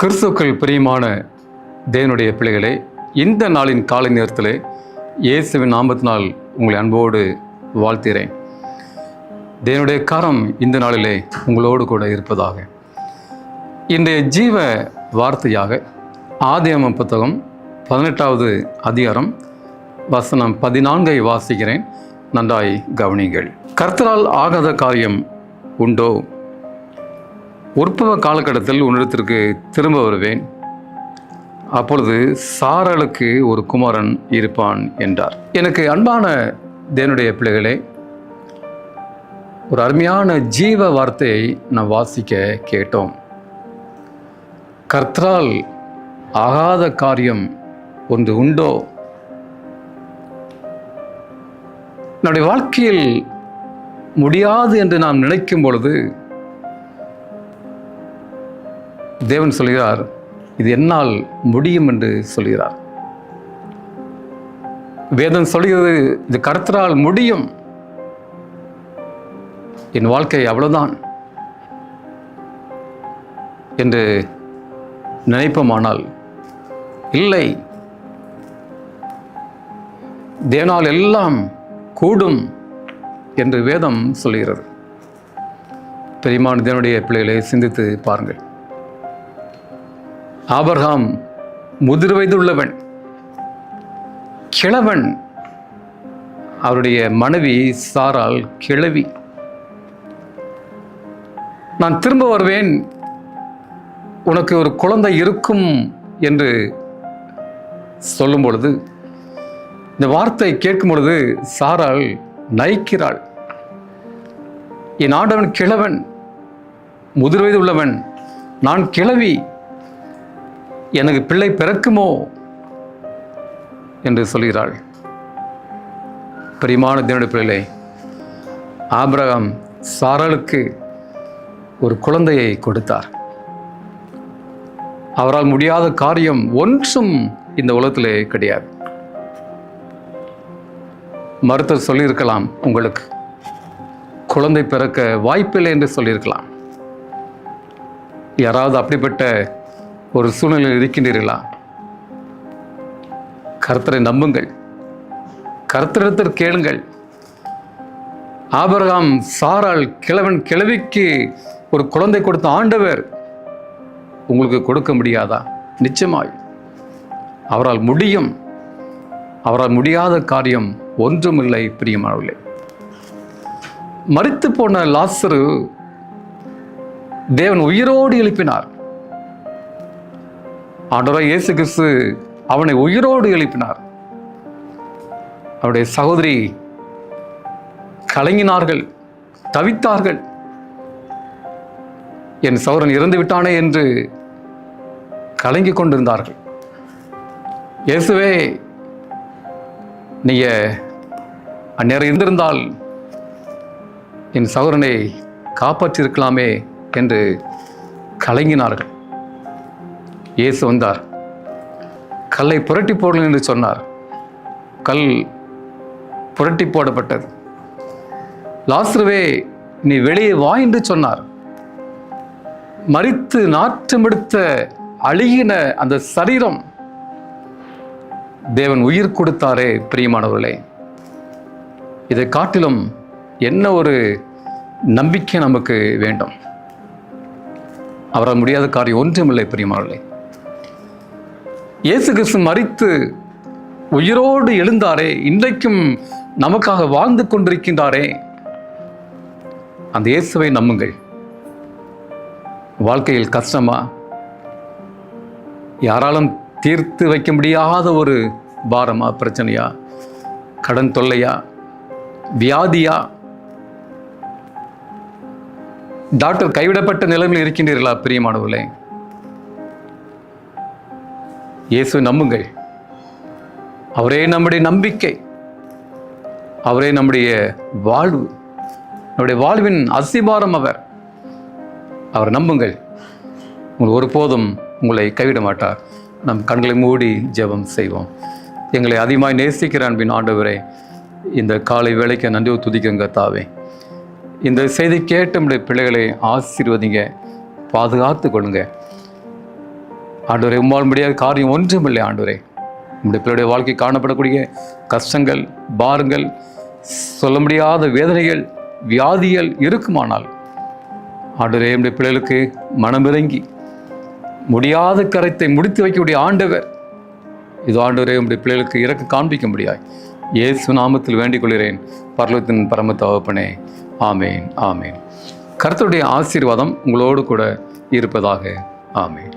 கிறிஸ்துவுக்குள் பிரியமான தேவனுடைய பிள்ளைகளே, இந்த நாளின் காலை நேரத்தில் இயேசுவின் நாமத்தினால் உங்களை அன்போடு வாழ்த்துகிறேன். தேவனுடைய கரம் இந்த நாளிலே உங்களோடு கூட இருப்பதாக. இன்றைய ஜீவ வார்த்தையாக ஆதியாகமம் புத்தகம் 18வது அதிகாரம் வசனம் 14 வாசிக்கிறேன். நன்றாய் கவனிங்கள். கர்த்தரால் ஆகாத காரியம் உண்டோ? உற்பவ காலகட்டத்தில் உன்னிடத்திற்கு திரும்ப வருவேன், அப்பொழுது சாராளுக்கு ஒரு குமாரன் இருப்பான் என்றார். எனக்கு அன்பான தேவனுடைய பிள்ளைகளே, ஒரு அருமையான ஜீவ வார்த்தையை நாம் வாசிக்க கேட்டோம். கர்த்தரால் ஆகாத காரியம் ஒன்று உண்டோ? நம்முடைய வாழ்க்கையில் முடியாது என்று நாம் நினைக்கும் பொழுது தேவன் சொல்கிறார், இது என்னால் முடியும் என்று சொல்கிறார். வேதம் சொல்கிறது, இது கர்த்தரால் முடியும். என் வாழ்க்கை அவ்வளவுதான் என்று நினைப்போமானால் இல்லை, தேவனால் எல்லாம் கூடும் என்று வேதம் சொல்கிறது. பெரியமான தேவனுடைய பிள்ளைகளை சிந்தித்து பாருங்கள். ஆபிரகாம் முதிர் வயதுள்ளவன், கிழவன். அவருடைய மனைவி சாராள் கிழவி. நான் திரும்ப வருவேன், உனக்கு ஒரு குழந்தை இருக்கும் என்று சொல்லும் பொழுது, இந்த வார்த்தை கேட்கும் பொழுது சாராள் நைக்கிறாள். என் ஆண்டவன் கிழவன், முதிர் வயது உள்ளவன், நான் கிழவி, எனக்கு பிள்ளை பிறக்குமோ என்று சொல்கிறாள். பிரியமான தேவனுடைய பிள்ளை, ஆபிரகாம் சாராளுக்கு ஒரு குழந்தையை கொடுத்தார். அவரால் முடியாத காரியம் ஒன்றும் இந்த உலகத்திலே கிடையாது. மருத்துவர் சொல்லியிருக்கலாம், உங்களுக்கு குழந்தை பிறக்க வாய்ப்பில்லை என்று சொல்லியிருக்கலாம். யாராவது அப்படிப்பட்ட ஒரு சூழ்நிலையில் இருக்கின்றீர்களா? கர்த்தரை நம்புங்கள், கர்த்தரிடத்தில் கேளுங்கள். ஆபிரகாம் சாராள் கிழவன் கிழவிக்கு ஒரு குழந்தை கொடுத்த ஆண்டவர் உங்களுக்கு கொடுக்க முடியாதா? நிச்சயமாய் அவரால் முடியும். அவரால் முடியாத காரியம் ஒன்றுமில்லை. பிரியமானவர்களே, மரித்து போன லாசரு தேவன் உயிரோடு எழுப்பினார். ஆண்டவராகிய இயேசு கிறிஸ்து அவனை உயிரோடு எழுப்பினார். அவருடைய சகோதரி கலங்கினார்கள், தவித்தார்கள். என் சகோதரன் இறந்து விட்டானே என்று கலங்கி கொண்டிருந்தார்கள். இயேசுவே, நீங்க அந்நேரம் இருந்திருந்தால் என் சகோதரனை காப்பாற்றியிருக்கலாமே என்று கலங்கினார்கள். இயேசு வந்தார், கல்லை புரட்டி போடலாம் என்று சொன்னார். கல் புரட்டி போடப்பட்டது. லாசருவே, நீ வெளியே வா என்று சொன்னார். மரித்து நாற்றமெடுத்த அழுகின அந்த சரீரம் தேவன் உயிர் கொடுத்தாரே. பிரியமானவர்களே, இதை காட்டிலும் என்ன ஒரு நம்பிக்கை நமக்கு வேண்டும்? அவரால் முடியாத காரியம் ஒன்றுமில்லை. பிரியமானவர்களே, இயேசு கிறிஸ்து மரித்து உயிரோடு எழுந்தாரே, இன்றைக்கும் நமக்காக வாழ்ந்து கொண்டிருக்கின்றாரே. அந்த இயேசுவை நம்புங்கள். வாழ்க்கையில் கஷ்டமா, யாராலும் தீர்த்து வைக்க முடியாத ஒரு பாரமா, பிரச்சனையா, கடன் தொல்லையா, வியாதியா, டாக்டர் கைவிடப்பட்ட நிலைமையில் இருக்கின்றீர்களா? பிரியமானவர்களே, இயேசுவை நம்புங்கள். அவரே நம்முடைய நம்பிக்கை, அவரே நம்முடைய வாழ்வு, நம்முடைய வாழ்வின் அஸ்திபாரம் அவர். அவர் நம்புங்கள், உங்கள் ஒருபோதும் உங்களை கைவிட மாட்டார். நம் கண்களை மூடி ஜெபம் செய்வோம். எங்களை அதிகமாக நேசிக்கிற அன்பின் ஆண்டவரே, இந்த காலை வேளைக்கு நன்றி துதிக்குங்க தாவே. இந்த செய்தி கேட்ட நம்முடைய பிள்ளைகளை ஆசீர்வதிங்க, பாதுகாத்து கொள்ளுங்க. ஆண்டவரே, உம்மால் முடியாத காரியம் ஒன்றுமில்லை ஆண்டவரே. நம்முடைய பிள்ளைடைய வாழ்க்கை காணப்படக்கூடிய கஷ்டங்கள், பாரங்கள், சொல்ல முடியாத வேதனைகள், வியாதிகள் இருக்குமானால் ஆண்டவரே, நம்முடைய பிள்ளைகளுக்கு மனமிறங்கி முடியாத கரைத்தை முடித்து வைக்கக்கூடிய ஆண்டவர் இது. ஆண்டவரே, நம்முடைய பிள்ளைகளுக்கு இறக்க காண்பிக்க முடியாது. இயேசு நாமத்தில் வேண்டிக் கொள்கிறேன் பரலோகத்தின் பரம தகப்பனே. ஆமேன், ஆமேன். கர்த்தருடைய ஆசீர்வாதம் உங்களோடு கூட இருப்பதாக. ஆமேன்.